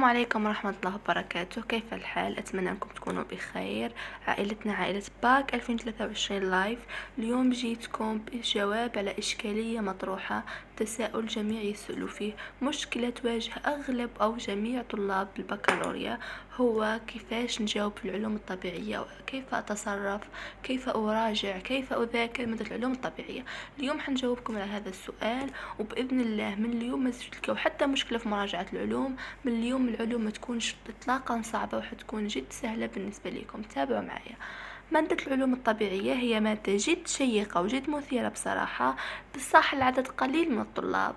عليكم ورحمة الله وبركاته. كيف الحال؟ أتمنى أنكم تكونوا بخير. عائلتنا عائلة باك 2023 لايف. اليوم جيتكم بجواب على إشكالية مطروحة، تساؤل جميع يسألوا فيه، مشكلة تواجه أغلب أو جميع طلاب البكالوريا، هو كيفاش نجاوب في العلوم الطبيعية، كيف أتصرف، كيف أراجع، كيف أذاكر مادة العلوم الطبيعية. اليوم حنجاوبكم على هذا السؤال، وبإذن الله من اليوم ما تلقاو حتى مشكلة في مراجعة العلوم. من اليوم العلوم ما تكونش اطلاقا صعبة وحتكون جد سهلة بالنسبة لكم. تابعوا معايا. مادة العلوم الطبيعية هي مادة جد شيقة وجد مثيرة بصراحة، بصح العدد قليل من الطلاب.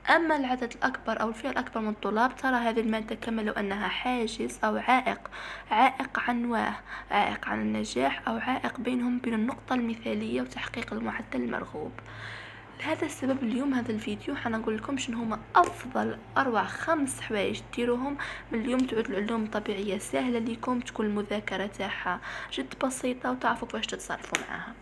أما العدد الأكبر أو الفئة الأكبر من الطلاب ترى هذه المادة كما لو أنها حاجز أو عائق عائق عن النجاح، أو عائق بينهم بين النقطة المثالية وتحقيق المعدل المرغوب. لهذا السبب اليوم هذا الفيديو حنقول لكم شنو هما افضل اروع 5 حوايج ديروهم من اليوم تعود العلوم الطبيعيه سهله ليكم، تكون المذاكره تاعها جد بسيطه وتعرفوا كيفاش تتصرفوا معاها.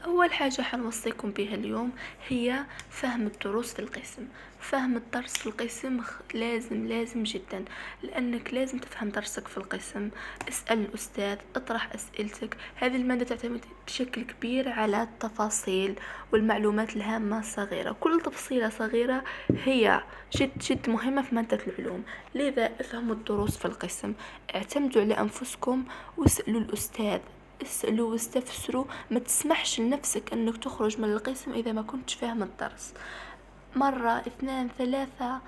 أول حاجة حنوصيكم بها اليوم هي فهم الدروس في القسم. فهم الدرس في القسم لازم جدا، لأنك لازم تفهم درسك في القسم. اسأل الأستاذ، اطرح أسئلتك. هذه المادة تعتمد بشكل كبير على التفاصيل والمعلومات الهامة الصغيرة. كل تفصيلة صغيرة هي جد مهمة في مادة العلوم. لذا افهموا الدروس في القسم، اعتمدوا على أنفسكم واسألوا الأستاذ. اسألوا واستفسروا، ما تسمحش لنفسك أنك تخرج من القسم إذا ما كنتش فاهم الدرس. مرة 2 3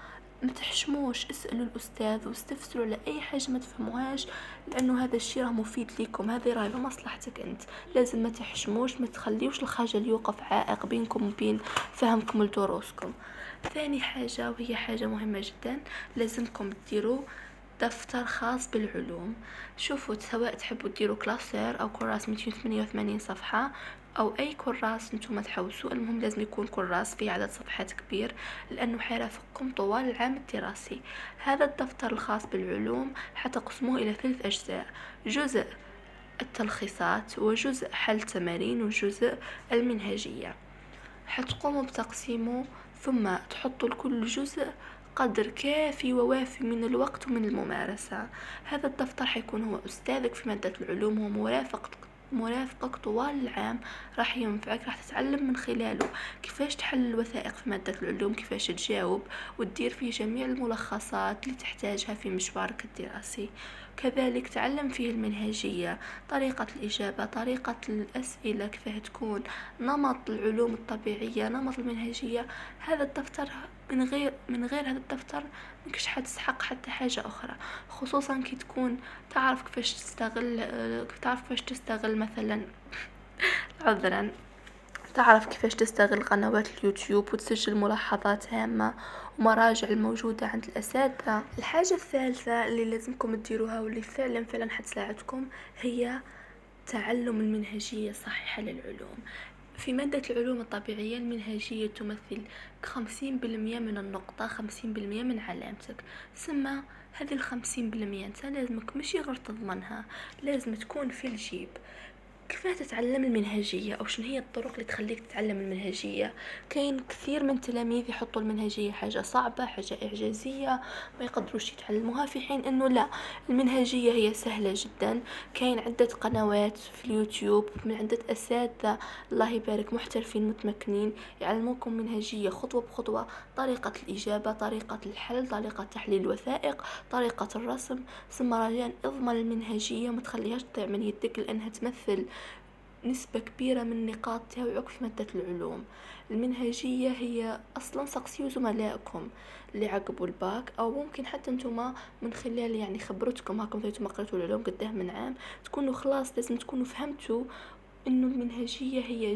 ما تحشموش، اسألوا الأستاذ واستفسروا على أي حاجة ما تفهموهاش، لأنه هذا الشيء راه مفيد لكم، هذه راهي بمصلحتك أنت. لازم ما تحشموش، ما تخليوش الخجل يوقف عائق بينكم وبين فهمكم لدروسكم. ثاني حاجة وهي حاجة مهمة جدا، لازمكم تديروا دفتر خاص بالعلوم. شوفوا، سواء تحبوا تديروا كلاسير او كراس 288 صفحة او اي كراس نتوما تحوسوا، المهم لازم يكون كراس فيه عدد صفحات كبير، لانه حيرافقكم طوال العام الدراسي. هذا الدفتر الخاص بالعلوم حتقسموه الى 3 اجزاء: جزء التلخيصات، وجزء حل تمارين، وجزء المنهجية. حتقوموا بتقسيمه، ثم تحطوا لكل جزء قدر كافي ووافي من الوقت ومن الممارسة. هذا الدفتر حيكون هو أستاذك في مادة العلوم، مرافقك طوال العام، راح ينفعك، راح تتعلم من خلاله كيفاش تحل الوثائق في مادة العلوم، كيفاش تجاوب وتدير فيه جميع الملخصات اللي تحتاجها في مشوارك الدراسي. كذلك تعلم فيه المنهجية، طريقة الإجابة، طريقة الأسئلة، كيف تكون نمط العلوم الطبيعية، نمط المنهجية. هذا الدفتر من غير هذا الدفتر مكش حتسحق حتى حاجة أخرى، خصوصا كي تكون تعرف كيفاش تستغل مثلا عذرا، تعرف كيفاش تستغل قنوات اليوتيوب وتسجل ملاحظات هامة ومراجع الموجودة عند الأساتذة. الحاجة الثالثة اللي لازمكم تديروها واللي فعلا حتساعدكم هي تعلم المنهجية الصحيحة للعلوم. في مادة العلوم الطبيعية المنهجية تمثل 50% من النقطة، 50% من علامتك. ثم هذه 50% انت لازمك مش غير تضمنها، لازم تكون في الجيب. كيف تتعلم المنهجية أو شنو هي الطرق اللي تخليك تتعلم المنهجية؟ كاين كثير من تلاميذ يحطوا المنهجية حاجة صعبة، حاجة إعجازية، ما يقدروش يتعلموها، في حين أنه لا، المنهجية هي سهلة جدا. كاين عدة قنوات في اليوتيوب من عدة أساتذة الله يبارك محترفين متمكنين يعلموكم منهجية خطوة بخطوة، طريقة الإجابة، طريقة الحل، طريقة تحليل الوثائق، طريقة الرسم. ثم رجاء اضمن المنهجية، ما تخليهاش تضيع من يدك، لأنها تمثل نسبة كبيرة من نقاط توعك في مادة العلوم. المنهجية هي أصلا سقسيو زملائكم اللي عقبوا الباك، أو ممكن حتى انتما من خلال يعني خبرتكم، هاكم انتما قرأتوا العلوم قداه من عام، تكونوا خلاص لازم تكونوا فهمتوا إنه المنهجية هي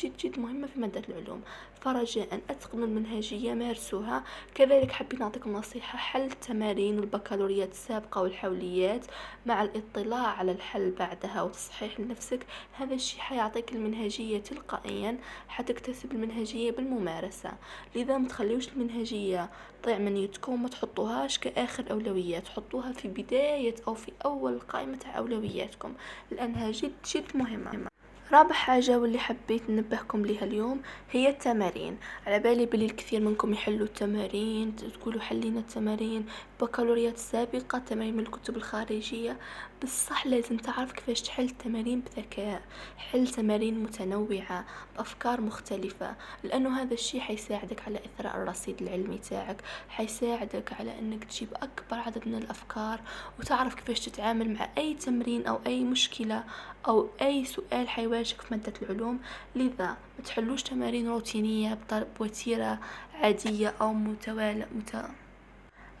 جد مهمة في مادة العلوم. فرجاء أتقنوا المنهجية، مارسوها. كذلك حابين نعطيكم نصيحة: حل تمارين البكالوريات السابقة والحوليات مع الاطلاع على الحل بعدها وتصحيح لنفسك، هذا الشيء حيعطيك المنهجية تلقائيا، حتكتسب المنهجية بالممارسة. لذا ما تخليوش المنهجية تضيع من يدكم، ما تحطوهاش كآخر أولويات، حطوها في بداية أو في أول قائمة أولوياتكم، لأنها جد مهمة. رابع حاجة واللي حبيت ننبهكم ليها اليوم هي التمارين. على بالي بلي الكثير منكم يحلوا التمارين، تقولوا حلينا التمارين بكالوريات السابقة، تمارين من الكتب الخارجية. بالصح لازم تعرف كيفاش تحل التمارين بذكاء، حل تمارين متنوعة بأفكار مختلفة، لأنه هذا الشيء حيساعدك على إثراء الرصيد العلمي تاعك، حيساعدك على أنك تجيب أكبر عدد من الأفكار وتعرف كيفاش تتعامل مع أي تمرين أو أي مشكلة أو أي سؤال حيواجهك في مادة العلوم. لذا ما تحلوش تمارين روتينية بوتيرة عادية أو ما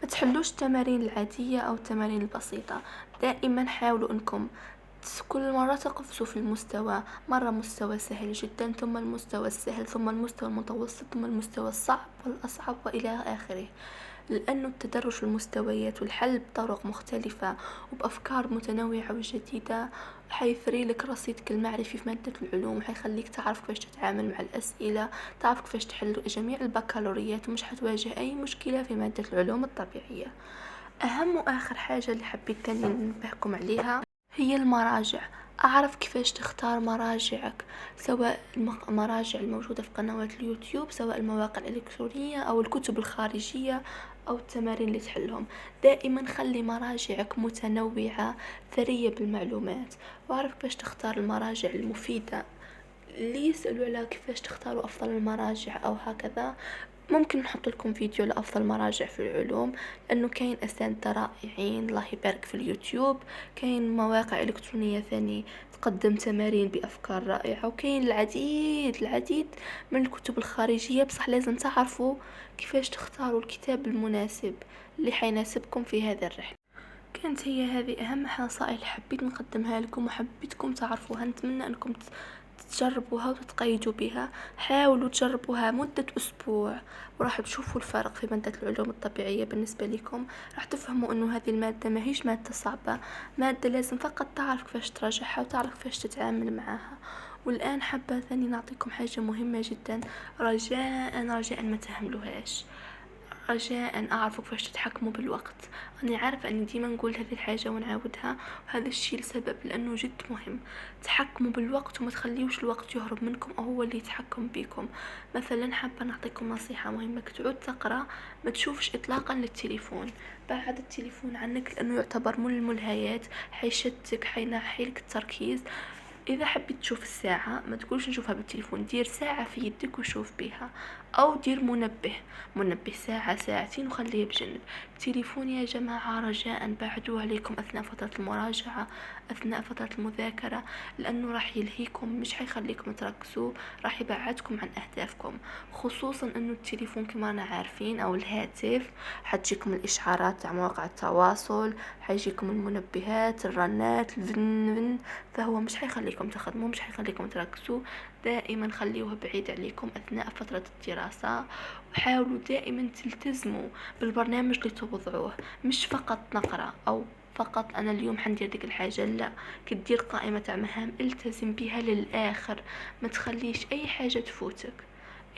تحلوش التمارين العادية أو التمارين البسيطة. دائما حاولوا أنكم كل مرة تقفزوا في المستوى، مرة مستوى سهل جدا، ثم المستوى السهل، ثم المستوى المتوسط، ثم المستوى الصعب والأصعب وإلى آخره. لأنه التدرج في المستويات والحل بطرق مختلفة وبأفكار متنوعة وجديدة حيثري لك رصيدك المعرفي في مادة العلوم، حيخليك تعرف كيفاش تتعامل مع الأسئلة، تعرف كيفاش تحل جميع البكالوريات، ومش حتواجه أي مشكلة في مادة العلوم الطبيعية. أهم وآخر حاجة اللي حبيت تاني ننبهكم عليها هي المراجع. أعرف كيفاش تختار مراجعك، سواء المراجع الموجودة في قنوات اليوتيوب، سواء المواقع الإلكترونية أو الكتب الخارجية أو التمارين اللي تحلهم. دائما خلي مراجعك متنوعة ثرية بالمعلومات، وأعرف كيفاش تختار المراجع المفيدة. اللي يسألوا على كيفاش تختاروا أفضل المراجع أو هكذا، ممكن نحط لكم فيديو لأفضل مراجع في العلوم، لأنه كاين أساتذة رائعين الله يبارك في اليوتيوب، كاين مواقع إلكترونية ثاني تقدم تمارين بأفكار رائعة، وكاين العديد من الكتب الخارجية. بصح لازم تعرفوا كيفاش تختاروا الكتاب المناسب اللي حيناسبكم في هذه الرحلة. كانت هي هذه أهم نصائح حبيت نقدمها لكم وحبيتكم تعرفوها. نتمنى أنكم تجربوها وتتقيدوا بها. حاولوا تجربوها مدة أسبوع وراح تشوفوا الفرق في مادة العلوم الطبيعية بالنسبة لكم. راح تفهموا أنه هذه المادة ما هيش مادة صعبة، مادة لازم فقط تعرف كيفاش تراجعها وتعرف كيفاش تتعامل معها. والآن حابة ثاني نعطيكم حاجة مهمة جدا، رجاء ما تهملوهاش، رجاء أعرفوا كيفاش تتحكموا بالوقت. أنا عارفة أني ديما نقول هذه الحاجة ونعاودها، وهذا الشيء لسبب، لأنه جد مهم. تحكموا بالوقت وما تخليوش الوقت يهرب منكم أو هو اللي يتحكم بكم. مثلا حابة نعطيكم نصيحة مهمة، تعود تقرأ ما تشوفش إطلاقا للتليفون، بعد التليفون عنك، لأنه يعتبر من الملهيات، حيشتك، حينحيلك التركيز. اذا حبيت تشوف الساعه ما تقولش نشوفها بالتليفون، دير ساعه في يدك وشوف بها، او دير منبه ساعه ساعتين وخليه بجنب. التليفون يا جماعه رجاء بعدوه عليكم اثناء فتره المراجعه، اثناء فتره المذاكره، لانه راح يلهيكم، مش حيخليكم تركزوا، راح يبعدكم عن اهدافكم. خصوصا انه التليفون كما انا عارفين او الهاتف حتجيكم الاشعارات تاع مواقع التواصل، حيجيكم المنبهات، الرنات، الفن، فهو مش حيخليكم تخدموا، مش حيخليكم تركزوا. دائما خليوه بعيد عليكم اثناء فترة الدراسة، وحاولوا دائما تلتزموا بالبرنامج اللي توضعوه، مش فقط نقرأ او فقط انا اليوم حندير ديك الحاجة، لا، كدير قائمة تاع مهام التزم بها للآخر، ما تخليش اي حاجة تفوتك.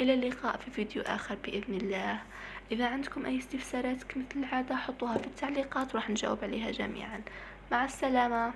الى اللقاء في فيديو اخر باذن الله. اذا عندكم اي استفسارات مثل العادة حطوها في التعليقات وراح نجاوب عليها جميعا. مع السلامة.